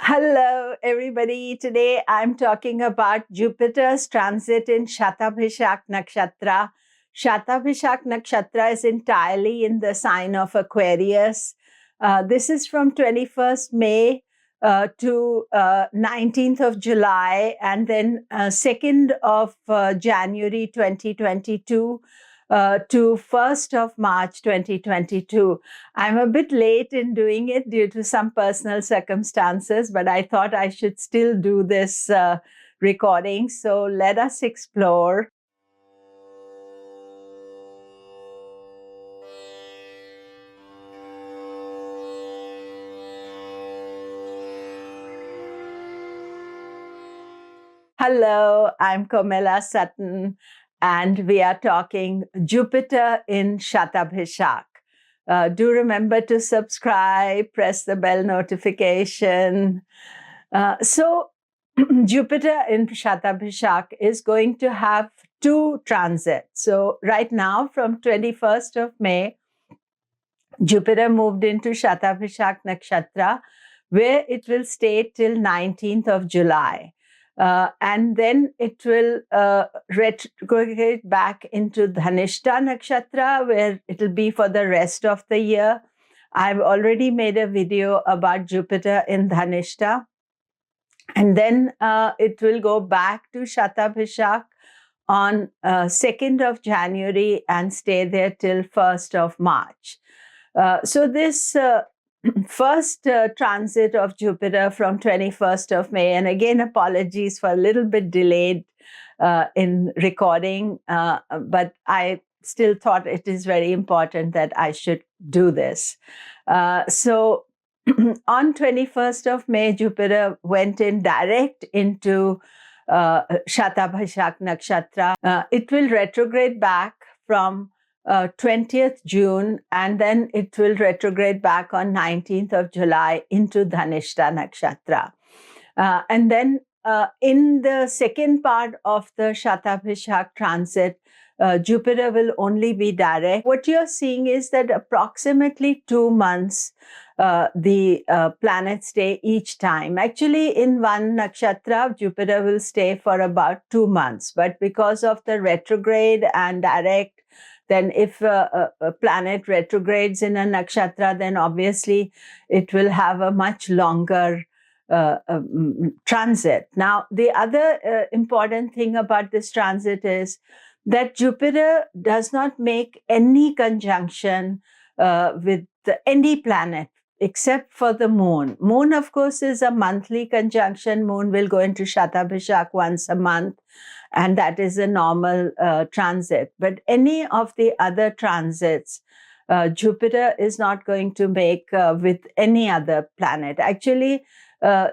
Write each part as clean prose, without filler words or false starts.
Hello, everybody. Today I'm talking about Jupiter's transit in Shatabhishak Nakshatra. Shatabhishak Nakshatra is entirely in the sign of Aquarius. This is from 21st May to 19th of July, and then 2nd of January 2022 to 1st of March 2022. I'm a bit late in doing it due to some personal circumstances, but I thought I should still do this recording. So let us explore. Hello, I'm Komilla Sutton, and we are talking Jupiter in Shatabhishak. Do remember to subscribe, press the bell notification. So Jupiter in Shatabhishak is going to have two transits. So right now, from 21st of May, Jupiter moved into Shatabhishak Nakshatra, where it will stay till 19th of July. And then it will retrograde back into Dhanishta Nakshatra, where it will be for the rest of the year. I've already made a video about Jupiter in Dhanishta. And then it will go back to Shatabhishak on 2nd of January and stay there till 1st of March. So this first transit of Jupiter from 21st of May, and again, apologies for a little bit delayed in recording, but I still thought it is very important that I should do this. So on 21st of May, Jupiter went in direct into Shatabhishak Nakshatra. It will retrograde back from 20th June, and then it will retrograde back on 19th of July into Dhanishta Nakshatra. And then in the second part of the Shatabhishak transit, Jupiter will only be direct. What you're seeing is that approximately 2 months the planets stay each time. Actually, in one nakshatra, Jupiter will stay for about 2 months. But because of the retrograde and direct, then if a planet retrogrades in a nakshatra, then obviously it will have a much longer transit. Now, the other important thing about this transit is that Jupiter does not make any conjunction with any planet except for the moon. Moon, of course, is a monthly conjunction. Moon will go into Shatabhishak once a month, and that is a normal transit. But any of the other transits, Jupiter is not going to make with any other planet. Actually,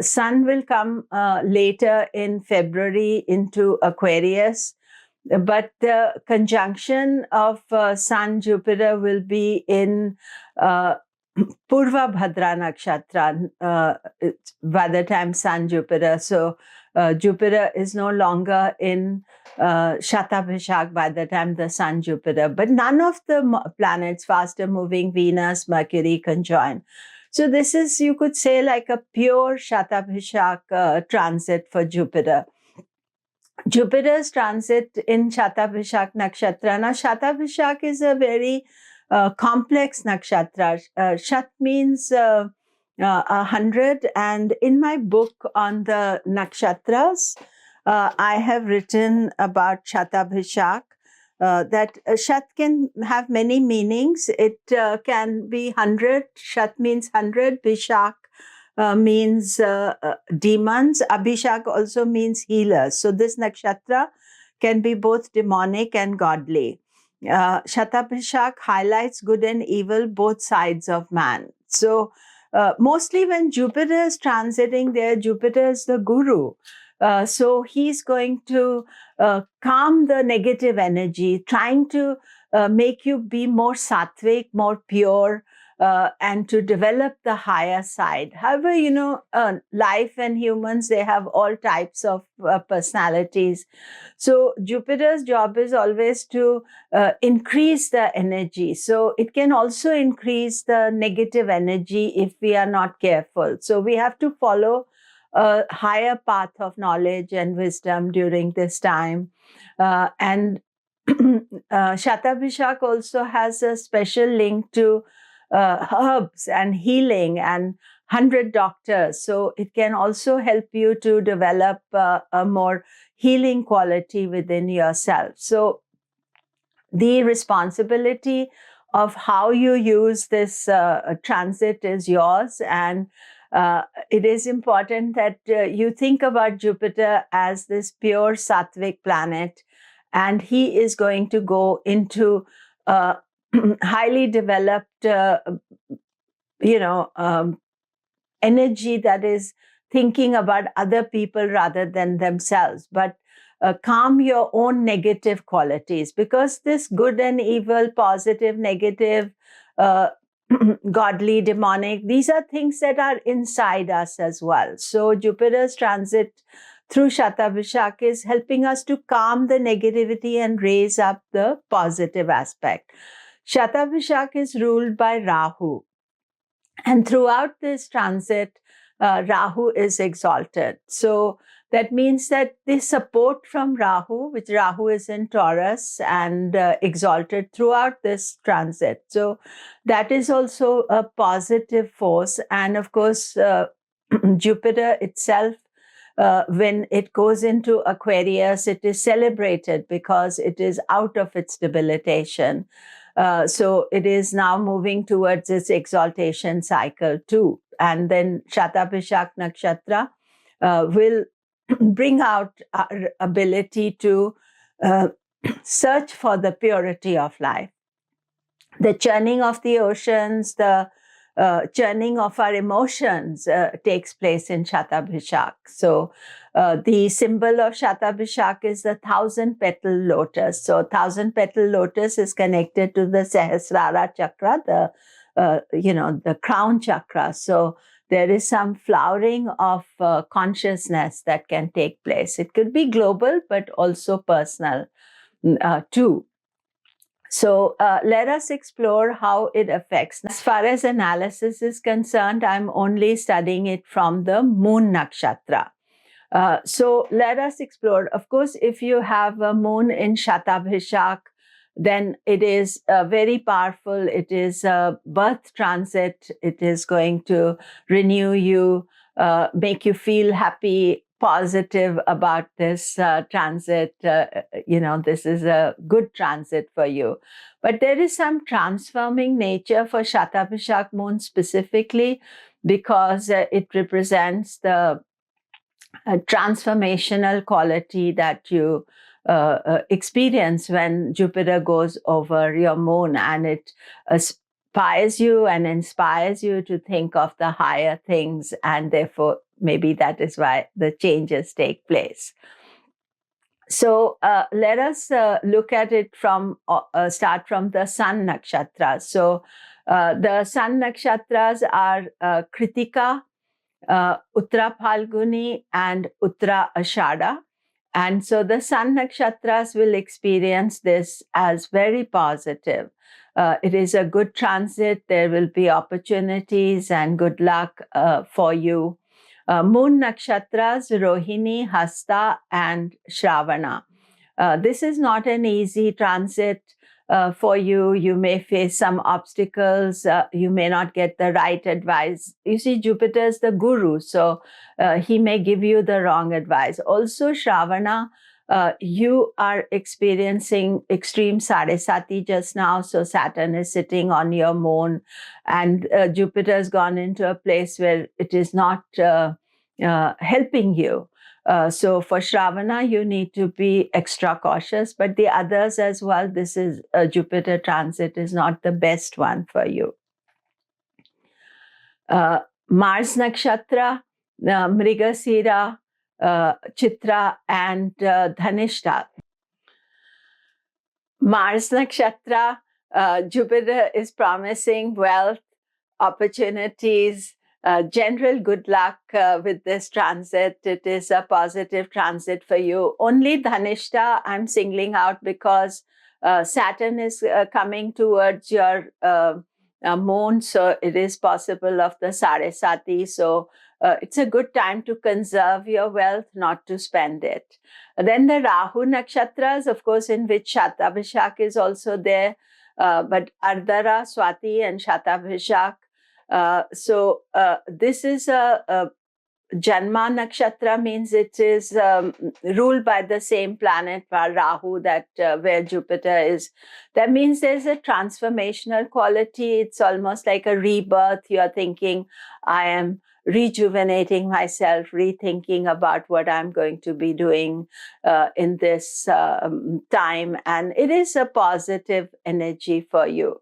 Sun will come later in February into Aquarius, but the conjunction of Sun Jupiter will be in Purva Bhadra Nakshatra by the time Sun Jupiter. So Jupiter is no longer in Shatabhishak by the time the Sun Jupiter. But none of the planets, faster moving Venus, Mercury, conjoin. So this is, you could say, like a pure Shatabhishak transit for Jupiter. Jupiter's transit in Shatabhishak Nakshatra. Now, Shatabhishak is a very complex nakshatra. Shat means 100, and in my book on the nakshatras, I have written about Shatabhishak. That Shat can have many meanings. It can be 100. Shat means 100. Bishak means demons. Abhishak also means healers. So this nakshatra can be both demonic and godly. Shatabhishak highlights good and evil, both sides of man. So mostly when Jupiter is transiting there, Jupiter is the guru. So he's going to calm the negative energy, trying to make you be more sattvic, more pure, and to develop the higher side. However, life and humans, they have all types of personalities. So Jupiter's job is always to increase the energy. So it can also increase the negative energy if we are not careful. So we have to follow a higher path of knowledge and wisdom during this time. And Shatabhishak also has a special link to herbs and healing and 100 doctors. So it can also help you to develop a more healing quality within yourself. So the responsibility of how you use this transit is yours. And it is important that you think about Jupiter as this pure sattvic planet, and he is going to go into highly developed, energy that is thinking about other people rather than themselves, but calm your own negative qualities, because this good and evil, positive, negative, godly, demonic, these are things that are inside us as well. So Jupiter's transit through Shatabhishak is helping us to calm the negativity and raise up the positive aspect. Shatabhishak is ruled by Rahu. And throughout this transit, Rahu is exalted. So that means that the support from Rahu, which Rahu is in Taurus and exalted throughout this transit. So that is also a positive force. And of course, Jupiter itself, when it goes into Aquarius, it is celebrated because it is out of its debilitation. So it is now moving towards its exaltation cycle too. And then Shatabhishak Nakshatra will bring out our ability to search for the purity of life. The churning of the oceans, the churning of our emotions takes place in Shatabhishak. So the symbol of Shatabhishak is the 1,000-petal lotus. So 1,000-petal lotus is connected to the Sahasrara chakra, the crown chakra. So there is some flowering of consciousness that can take place. It could be global, but also personal too. So let us explore how it affects. As far as analysis is concerned, I'm only studying it from the moon nakshatra. So let us explore. Of course, if you have a moon in Shatabhishak, then it is very powerful. It is a birth transit. It is going to renew you, make you feel happy, positive about this transit. This is a good transit for you. But there is some transforming nature for Shatabhishak moon specifically, because it represents the transformational quality that you experience when Jupiter goes over your moon, and it aspires you and inspires you to think of the higher things, and therefore maybe that is why the changes take place. So let us look at it from start from the sun nakshatras. So the sun nakshatras are Kritika, Uttara Phalguni, and Uttara Ashada. And so the sun nakshatras will experience this as very positive. It is a good transit. There will be opportunities and good luck for you. Moon nakshatras, Rohini, Hasta, and Shravana. This is not an easy transit for you. You may face some obstacles. You may not get the right advice. You see, Jupiter is the guru, so he may give you the wrong advice. Also, Shravana, you are experiencing extreme Sadesati just now. So Saturn is sitting on your moon, and Jupiter has gone into a place where it is not helping you. So for Shravana, you need to be extra cautious, but the others as well, this is Jupiter transit is not the best one for you. Mars Nakshatra, Mrigasira, Chitra, and Dhanishta. Mars Nakshatra, Jupiter is promising wealth, opportunities, general good luck with this transit. It is a positive transit for you. Only Dhanishta I'm singling out because Saturn is coming towards your moon, so it is possible of the Sarasati. So it's a good time to conserve your wealth, not to spend it. Then the Rahu nakshatras, of course, in which Shatabhishak is also there, but Ardhara, Swati, and Shatabhishak. So this is a Janma Nakshatra, means it is ruled by the same planet, Rahu, that where Jupiter is. That means there's a transformational quality. It's almost like a rebirth. You're thinking, I am rejuvenating myself, rethinking about what I'm going to be doing in this time. And it is a positive energy for you.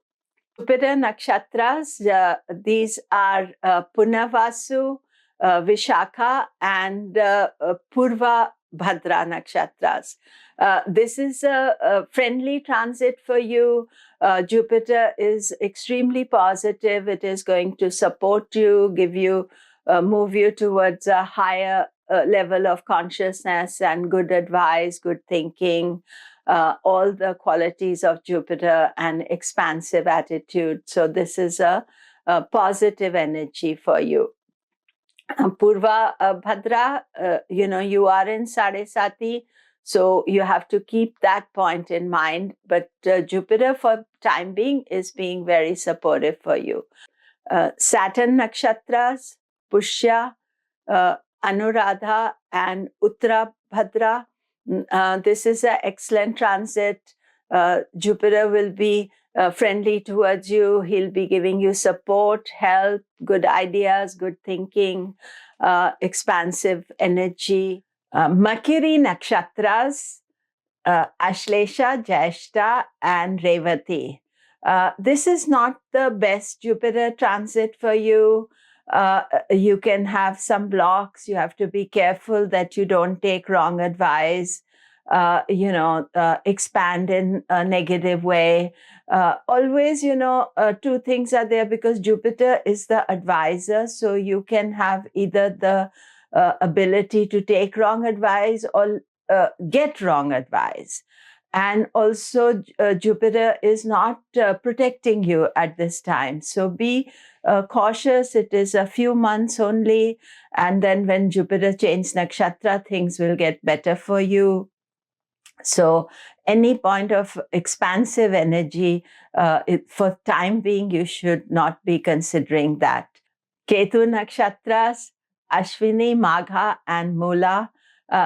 Jupiter Nakshatras, these are Punavasu, Vishakha, and Purva Bhadra Nakshatras. This is a friendly transit for you. Jupiter is extremely positive. It is going to support you, give you, move you towards a higher level of consciousness and good advice, good thinking, all the qualities of Jupiter and expansive attitude. So this is a positive energy for you. Purva Bhadra, you are in Sarasati, so you have to keep that point in mind. But Jupiter, for time being, is being very supportive for you. Saturn Nakshatras, Pushya, Anuradha, and Uttara Bhadra. This is an excellent transit. Jupiter will be friendly towards you. He'll be giving you support, help, good ideas, good thinking, expansive energy. Makiri Nakshatras, Ashlesha, Jyeshta, and Revati. This is not the best Jupiter transit for you. You can have some blocks. You have to be careful that you don't take wrong advice, expand in a negative way. Always, two things are there because Jupiter is the advisor. So you can have either the ability to take wrong advice or get wrong advice. And also, Jupiter is not protecting you at this time. So be cautious. It is a few months only. And then when Jupiter changes nakshatra, things will get better for you. So any point of expansive energy, for time being, you should not be considering that. Ketu nakshatras, Ashwini, Magha, and Mula.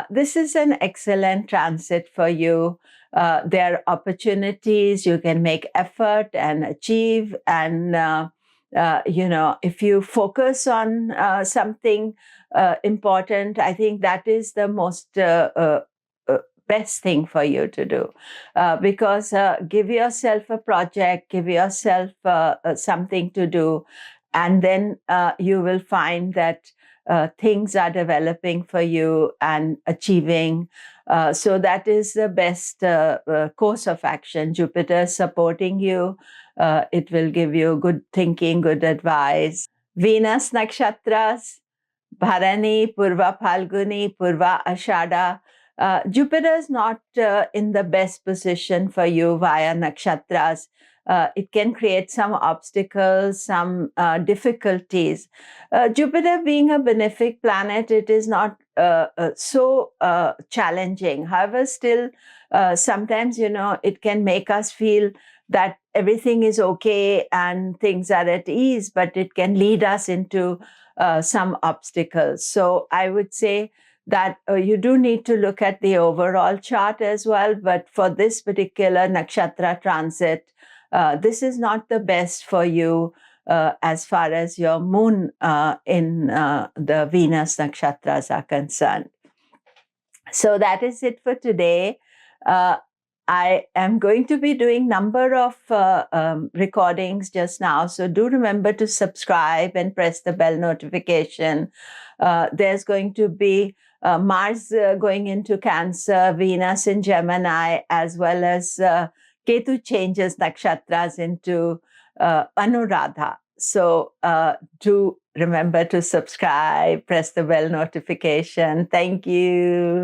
This is an excellent transit for you. There are opportunities. You can make effort and achieve. And, if you focus on something important, I think that is the most best thing for you to do. Because give yourself a project, give yourself something to do, and then you will find that things are developing for you and achieving. So that is the best course of action. Jupiter supporting you. It will give you good thinking, good advice. Venus nakshatras, Bharani, Purva Phalguni, Purva Ashada. Jupiter is not in the best position for you via nakshatras. It can create some obstacles, some difficulties. Jupiter being a benefic planet, it is not so challenging. However, still, sometimes, it can make us feel that everything is okay and things are at ease, but it can lead us into some obstacles. So I would say that you do need to look at the overall chart as well. But for this particular nakshatra transit, this is not the best for you as far as your moon in the Venus nakshatras are concerned. So that is it for today. I am going to be doing number of recordings just now. So do remember to subscribe and press the bell notification. There's going to be Mars going into Cancer, Venus in Gemini, as well as Ketu changes nakshatras into Anuradha. So do remember to subscribe, press the bell notification. Thank you.